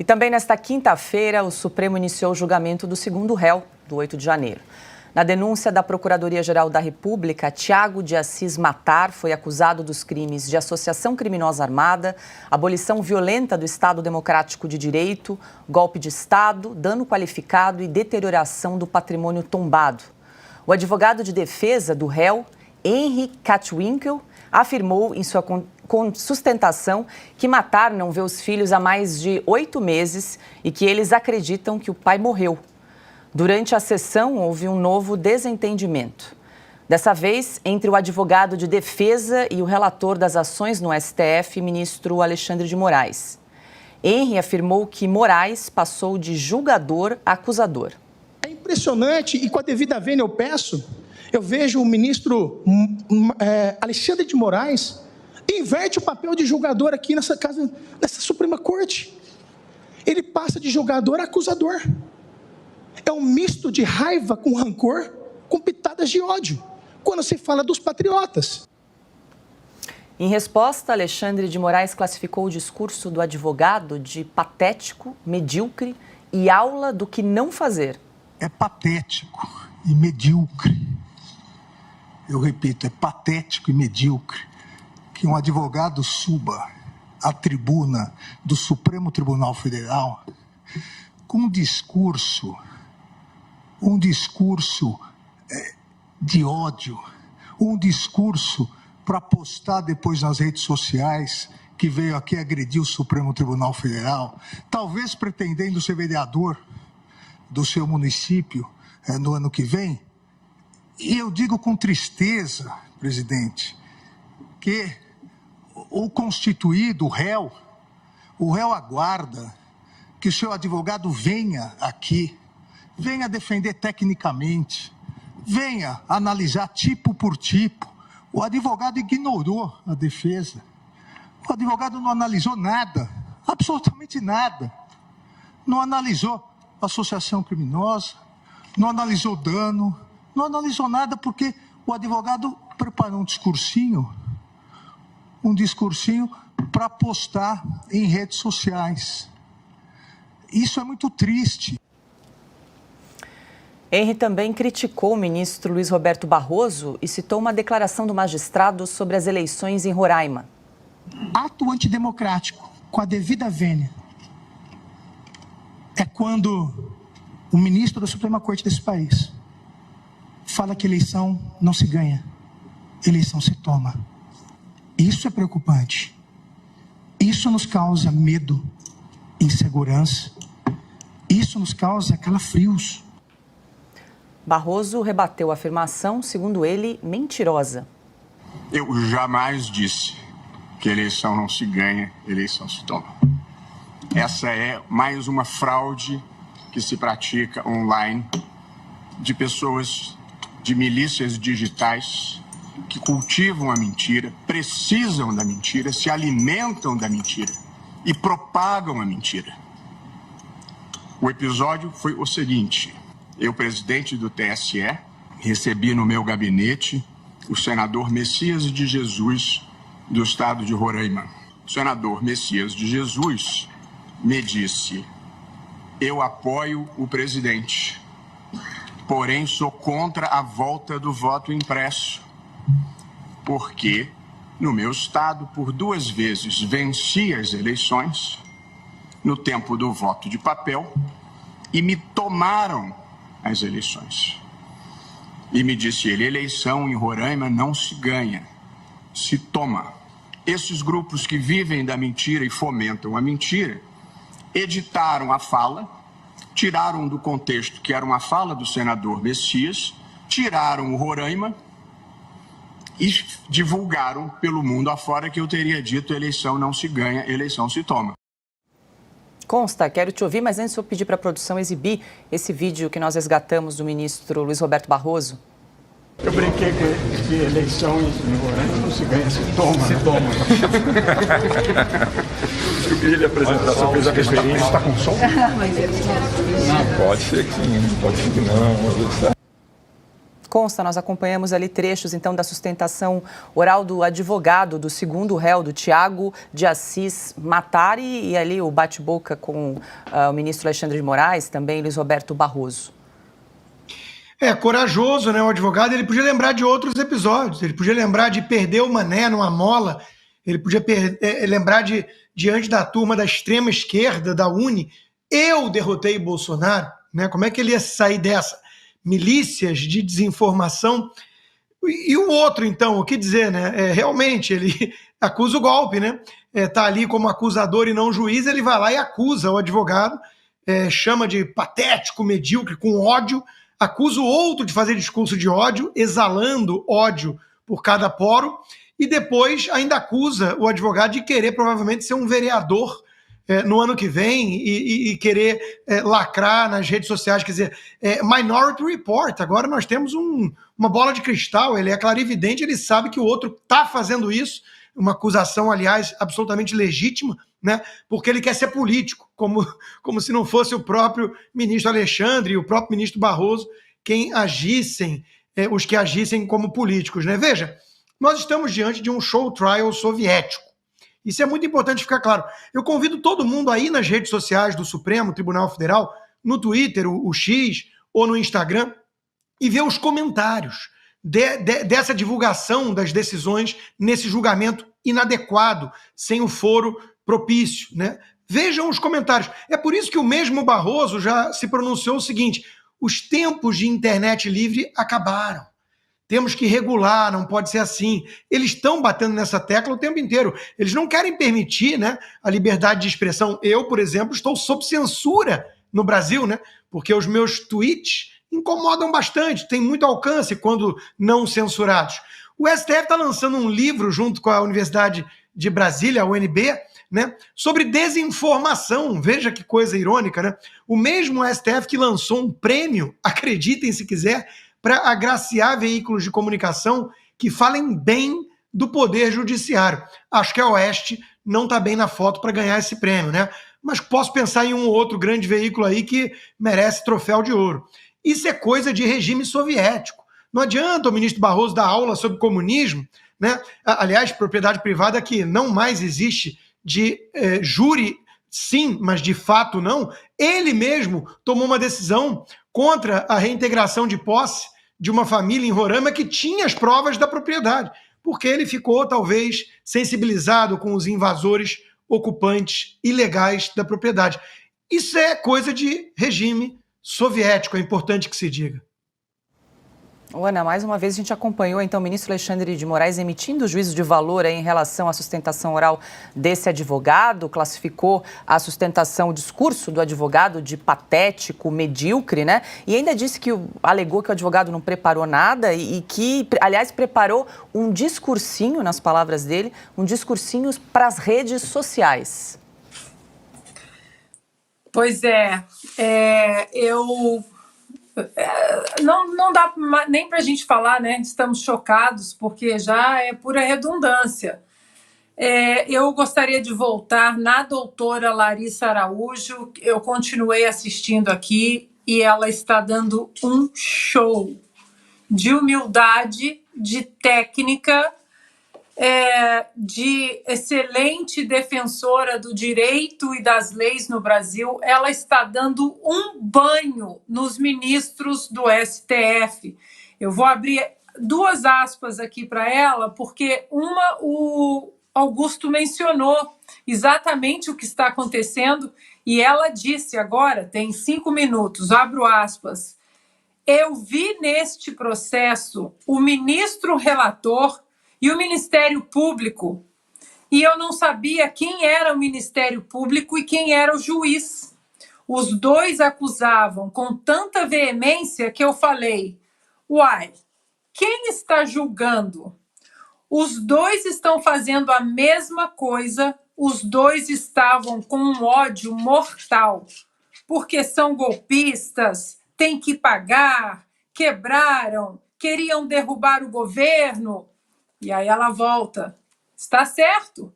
E também nesta quinta-feira, o Supremo iniciou o julgamento do segundo réu, do 8 de janeiro. Na denúncia da Procuradoria-Geral da República, Tiago de Assis Matar foi acusado dos crimes de associação criminosa armada, abolição violenta do Estado Democrático de Direito, golpe de Estado, dano qualificado e deterioração do patrimônio tombado. O advogado de defesa do réu, Henry Katwinkel, afirmou em sua sustentação que Matar não vê os filhos há mais de 8 meses e que eles acreditam que o pai morreu. Durante a sessão, houve um novo desentendimento. Dessa vez, entre o advogado de defesa e o relator das ações no STF, ministro Alexandre de Moraes. Henry afirmou que Moraes passou de julgador a acusador. É impressionante e com a devida vênia eu vejo o ministro Alexandre de Moraes inverte o papel de julgador aqui nessa Suprema Corte. Ele passa de julgador a acusador. É um misto de raiva com rancor, com pitadas de ódio, quando se fala dos patriotas. Em resposta, Alexandre de Moraes classificou o discurso do advogado de patético, medíocre e aula do que não fazer. É patético e medíocre. Eu repito, é patético e medíocre que um advogado suba à tribuna do Supremo Tribunal Federal com um discurso de ódio, um discurso para postar depois nas redes sociais que veio aqui agredir o Supremo Tribunal Federal, talvez pretendendo ser vereador do seu município no ano que vem. E eu digo com tristeza, presidente, que o constituído, o réu aguarda que o seu advogado venha aqui, venha defender tecnicamente, venha analisar tipo por tipo. O advogado ignorou a defesa. O advogado não analisou nada, absolutamente nada. Não analisou associação criminosa, não analisou dano, não analisou nada porque o advogado preparou um discursinho para postar em redes sociais. Isso é muito triste. Henry também criticou o ministro Luiz Roberto Barroso e citou uma declaração do magistrado sobre as eleições em Roraima. Ato antidemocrático, com a devida vênia, é quando o ministro da Suprema Corte desse país fala que eleição não se ganha, eleição se toma. Isso é preocupante. Isso nos causa medo, insegurança. Isso nos causa calafrios. Barroso rebateu a afirmação, segundo ele, mentirosa. Eu jamais disse que eleição não se ganha, eleição se toma. Essa é mais uma fraude que se pratica online de pessoas, de milícias digitais que cultivam a mentira, precisam da mentira, se alimentam da mentira e propagam a mentira. O episódio foi o seguinte: eu, presidente do TSE, recebi no meu gabinete o senador Messias de Jesus, do estado de Roraima. O senador Messias de Jesus me disse: eu apoio o presidente, porém sou contra a volta do voto impresso, porque no meu estado, por 2 vezes, venci as eleições no tempo do voto de papel e me tomaram as eleições. E me disse ele: eleição em Roraima não se ganha, se toma. Esses grupos que vivem da mentira e fomentam a mentira editaram a fala, tiraram do contexto que era uma fala do senador Messias, tiraram o Roraima e divulgaram pelo mundo afora que eu teria dito: eleição não se ganha, eleição se toma. Consta, quero te ouvir, mas antes eu pedir para a produção exibir esse vídeo que nós resgatamos do ministro Luiz Roberto Barroso. Eu brinquei que eleição em Roraima não se ganha, se toma. Se toma. Eu queria lhe apresentar, só fez a referência. Está com som? Não, pode ser que sim, pode ser que não. Consta, nós acompanhamos ali trechos, então, da sustentação oral do advogado do segundo réu, do Tiago de Assis Matar, e ali o bate-boca com o ministro Alexandre de Moraes, também Luiz Roberto Barroso. Corajoso, né? O advogado, ele podia lembrar de outros episódios, ele podia lembrar de perder o Mané numa mola, ele podia lembrar de, diante da turma da extrema esquerda, da UNE, eu derrotei Bolsonaro, né? Como é que ele ia sair dessa? Milícias de desinformação. E o outro, então, o que dizer, né? Realmente, ele acusa o golpe, né? Tá ali como acusador e não juiz, ele vai lá e acusa o advogado, chama de patético, medíocre, com ódio, acusa o outro de fazer discurso de ódio, exalando ódio por cada poro, e depois ainda acusa o advogado de querer provavelmente ser um vereador no ano que vem e querer lacrar nas redes sociais. Quer dizer, Minority Report, agora nós temos uma bola de cristal, ele é clarividente, ele sabe que o outro está fazendo isso, uma acusação, aliás, absolutamente legítima, né? Porque ele quer ser político, como se não fosse o próprio ministro Alexandre e o próprio ministro Barroso quem agissem, os que agissem como políticos, né? Veja, nós estamos diante de um show trial soviético. Isso é muito importante ficar claro. Eu convido todo mundo aí nas redes sociais do Supremo Tribunal Federal, no Twitter, o X, ou no Instagram, e ver os comentários dessa divulgação das decisões nesse julgamento inadequado, sem o foro propício, né? Vejam os comentários. É por isso que o mesmo Barroso já se pronunciou o seguinte: os tempos de internet livre acabaram. Temos que regular, não pode ser assim. Eles estão batendo nessa tecla o tempo inteiro. Eles não querem permitir, né, a liberdade de expressão. Eu, por exemplo, estou sob censura no Brasil, né, porque os meus tweets incomodam bastante, têm muito alcance quando não censurados. O STF está lançando um livro junto com a Universidade de Brasília, a UNB, né, sobre desinformação. Veja que coisa irônica, né? O mesmo STF que lançou um prêmio, acreditem se quiser, para agraciar veículos de comunicação que falem bem do Poder Judiciário. Acho que a Oeste não está bem na foto para ganhar esse prêmio, né? Mas posso pensar em um ou outro grande veículo aí que merece troféu de ouro. Isso é coisa de regime soviético. Não adianta o ministro Barroso dar aula sobre comunismo, né? Aliás, propriedade privada que não mais existe de júri, sim, mas de fato não. Ele mesmo tomou uma decisão contra a reintegração de posse de uma família em Roraima que tinha as provas da propriedade, porque ele ficou, talvez, sensibilizado com os invasores ocupantes ilegais da propriedade. Isso é coisa de regime soviético, é importante que se diga. Ana, mais uma vez a gente acompanhou então o ministro Alexandre de Moraes emitindo juízo de valor em relação à sustentação oral desse advogado, classificou a sustentação, o discurso do advogado de patético, medíocre, né? E ainda disse que alegou que o advogado não preparou nada e que, aliás, preparou um discursinho, nas palavras dele, um discursinho para as redes sociais. Pois não dá nem para a gente falar, né? Estamos chocados, porque já é pura redundância. Eu gostaria de voltar na doutora Larissa Araújo. Eu continuei assistindo aqui e ela está dando um show de humildade, de técnica, de excelente defensora do direito e das leis no Brasil. Ela está dando um banho nos ministros do STF. Eu vou abrir 2 aspas aqui para ela, porque o Augusto mencionou exatamente o que está acontecendo e ela disse agora, tem 5 minutos, abro aspas: eu vi neste processo o ministro relator e o Ministério Público, e eu não sabia quem era o Ministério Público e quem era o juiz. Os dois acusavam com tanta veemência que eu falei: uai, quem está julgando? Os dois estão fazendo a mesma coisa, os dois estavam com um ódio mortal, porque são golpistas, têm que pagar, quebraram, queriam derrubar o governo. E aí ela volta: está certo,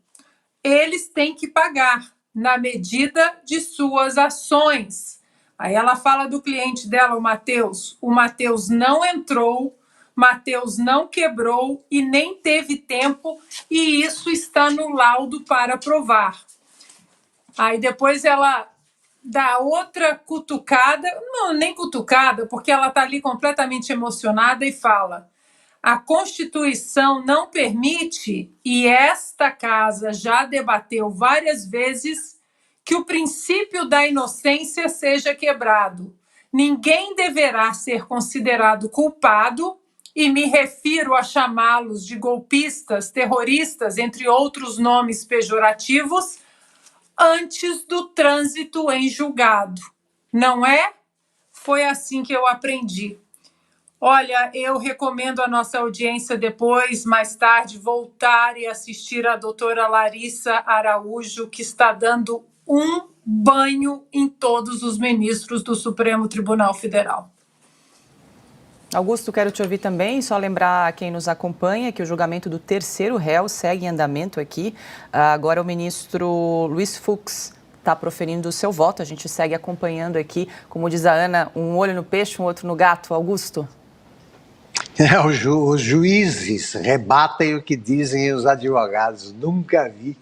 eles têm que pagar na medida de suas ações. Aí ela fala do cliente dela, o Matheus. O Matheus não entrou Mateus não quebrou e nem teve tempo, e isso está no laudo para provar. Aí depois ela dá outra cutucada, não, nem cutucada, porque ela está ali completamente emocionada e fala: a Constituição não permite, e esta casa já debateu várias vezes, que o princípio da inocência seja quebrado. Ninguém deverá ser considerado culpado, e me refiro a chamá-los de golpistas, terroristas, entre outros nomes pejorativos, antes do trânsito em julgado. Não é? Foi assim que eu aprendi. Olha, eu recomendo à nossa audiência depois, mais tarde, voltar e assistir a doutora Larissa Araújo, que está dando um banho em todos os ministros do Supremo Tribunal Federal. Augusto, quero te ouvir também, só lembrar a quem nos acompanha que o julgamento do terceiro réu segue em andamento aqui. Agora o ministro Luiz Fux está proferindo o seu voto, a gente segue acompanhando aqui, como diz a Ana, um olho no peixe, um outro no gato. Augusto? Os juízes rebatem o que dizem os advogados. Nunca vi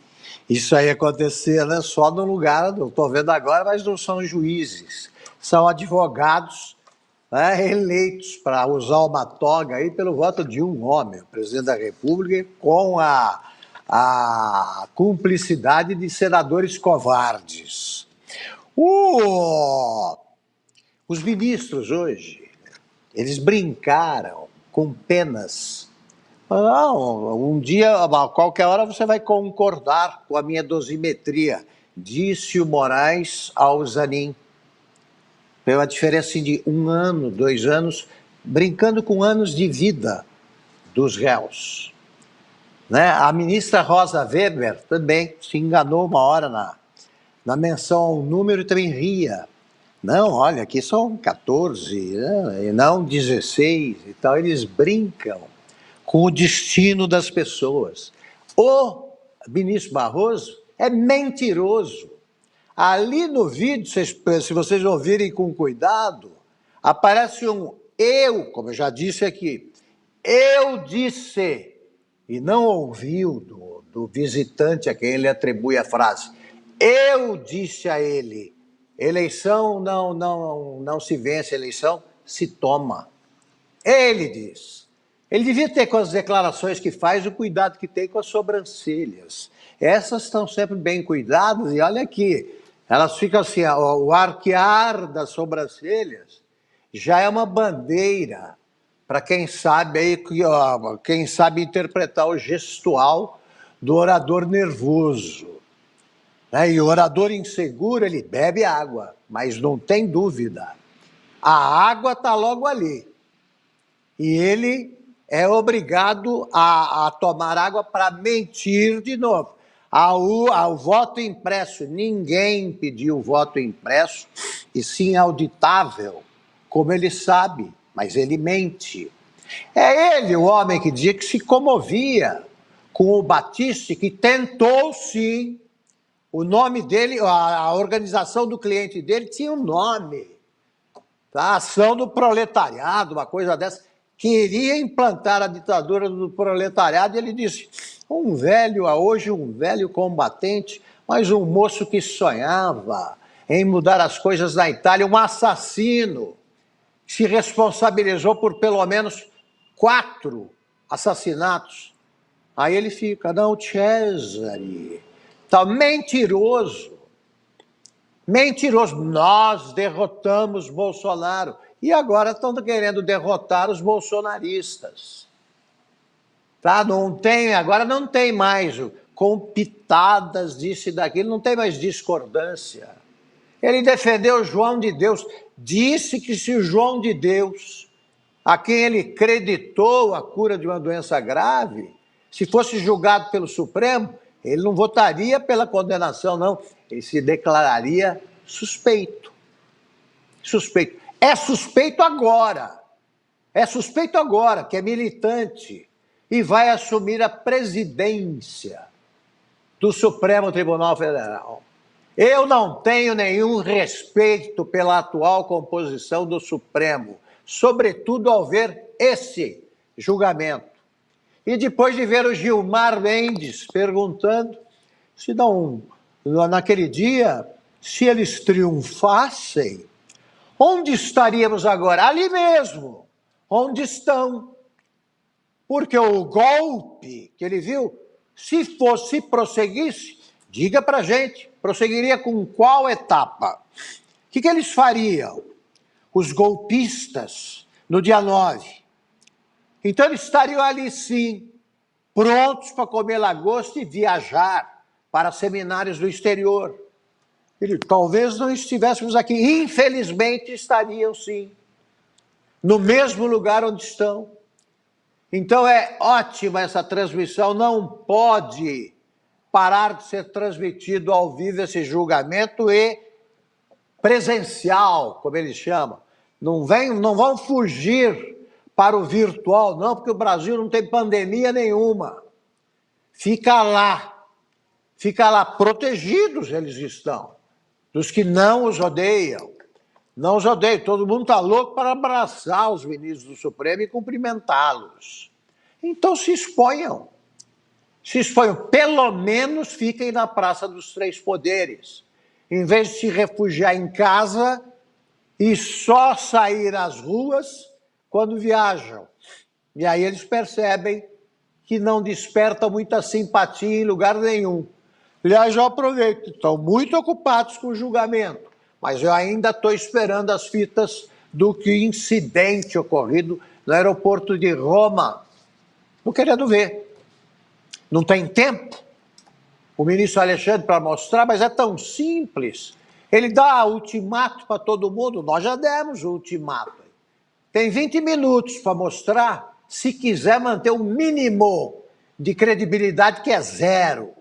isso aí acontecer, né? Só no lugar, eu estou vendo agora, mas não são juízes, são advogados, né, eleitos para usar uma toga aí pelo voto de um homem, o presidente da República, com a cumplicidade de senadores covardes. Os ministros hoje, eles brincaram com penas. Não, um dia, a qualquer hora, você vai concordar com a minha dosimetria, disse o Moraes ao Zanin. Foi uma diferença de 1 ano, 2 anos, brincando com anos de vida dos réus. Né? A ministra Rosa Weber também se enganou uma hora na menção ao número e também ria. Não, olha, aqui são 14, né? E não 16 e tal. Eles brincam com o destino das pessoas. O ministro Barroso é mentiroso. Ali no vídeo, se vocês ouvirem com cuidado, aparece um eu, como eu já disse aqui, eu disse, e não ouviu do visitante a quem ele atribui a frase. Eu disse a ele, eleição não se vence, eleição se toma. Ele diz. Ele devia ter, com as declarações que faz, o cuidado que tem com as sobrancelhas. Essas estão sempre bem cuidadas e olha aqui, elas ficam assim, o arquear das sobrancelhas já é uma bandeira para quem sabe aí, quem sabe interpretar o gestual do orador nervoso. E o orador inseguro, ele bebe água, mas não tem dúvida. A água está logo ali. E ele é obrigado a tomar água para mentir de novo. Ao voto impresso, ninguém pediu voto impresso, e sim auditável, como ele sabe, mas ele mente. É ele o homem que dizia que se comovia com o Batiste, que tentou sim. O nome dele, a organização do cliente dele tinha um nome. Tá? Ação do proletariado, uma coisa dessa. Queria implantar a ditadura do proletariado e ele disse, hoje um velho combatente, mas um moço que sonhava em mudar as coisas na Itália, um assassino, se responsabilizou por pelo menos 4 assassinatos. Aí ele fica, não, Cesare... Tá mentiroso. Mentiroso. Nós derrotamos Bolsonaro. E agora estão querendo derrotar os bolsonaristas. Tá? Agora não tem mais com pitadas disso e daquilo, não tem mais discordância. Ele defendeu João de Deus. Disse que se o João de Deus, a quem ele creditou a cura de uma doença grave, se fosse julgado pelo Supremo, ele não votaria pela condenação, não. Ele se declararia suspeito. Suspeito. É suspeito agora. É suspeito agora, que é militante e vai assumir a presidência do Supremo Tribunal Federal. Eu não tenho nenhum respeito pela atual composição do Supremo, sobretudo ao ver esse julgamento. E depois de ver o Gilmar Mendes perguntando se naquele dia, se eles triunfassem, onde estaríamos agora? Ali mesmo, onde estão. Porque o golpe que ele viu, se prosseguisse, diga pra gente, prosseguiria com qual etapa? O que eles fariam? Os golpistas, no dia 9. Então eles estariam ali sim, prontos para comer lagosta e viajar para seminários do exterior. Talvez não estivéssemos aqui, infelizmente estariam sim, no mesmo lugar onde estão. Então é ótima essa transmissão, não pode parar de ser transmitido ao vivo esse julgamento e presencial, como eles chamam. Não vão fugir para o virtual, não, porque o Brasil não tem pandemia nenhuma. Fica lá, protegidos eles estão, dos que não os odeiam. Não os odeiam, todo mundo está louco para abraçar os ministros do Supremo e cumprimentá-los. Então se exponham, pelo menos fiquem na Praça dos Três Poderes, em vez de se refugiar em casa e só sair às ruas quando viajam. E aí eles percebem que não desperta muita simpatia em lugar nenhum. Aliás, eu aproveito, estão muito ocupados com o julgamento, mas eu ainda estou esperando as fitas do incidente ocorrido no aeroporto de Roma. Estou querendo ver. Não tem tempo o ministro Alexandre para mostrar, mas é tão simples. Ele dá ultimato para todo mundo, nós já demos o ultimato. Tem 20 minutos para mostrar, se quiser manter um mínimo de credibilidade, que é zero.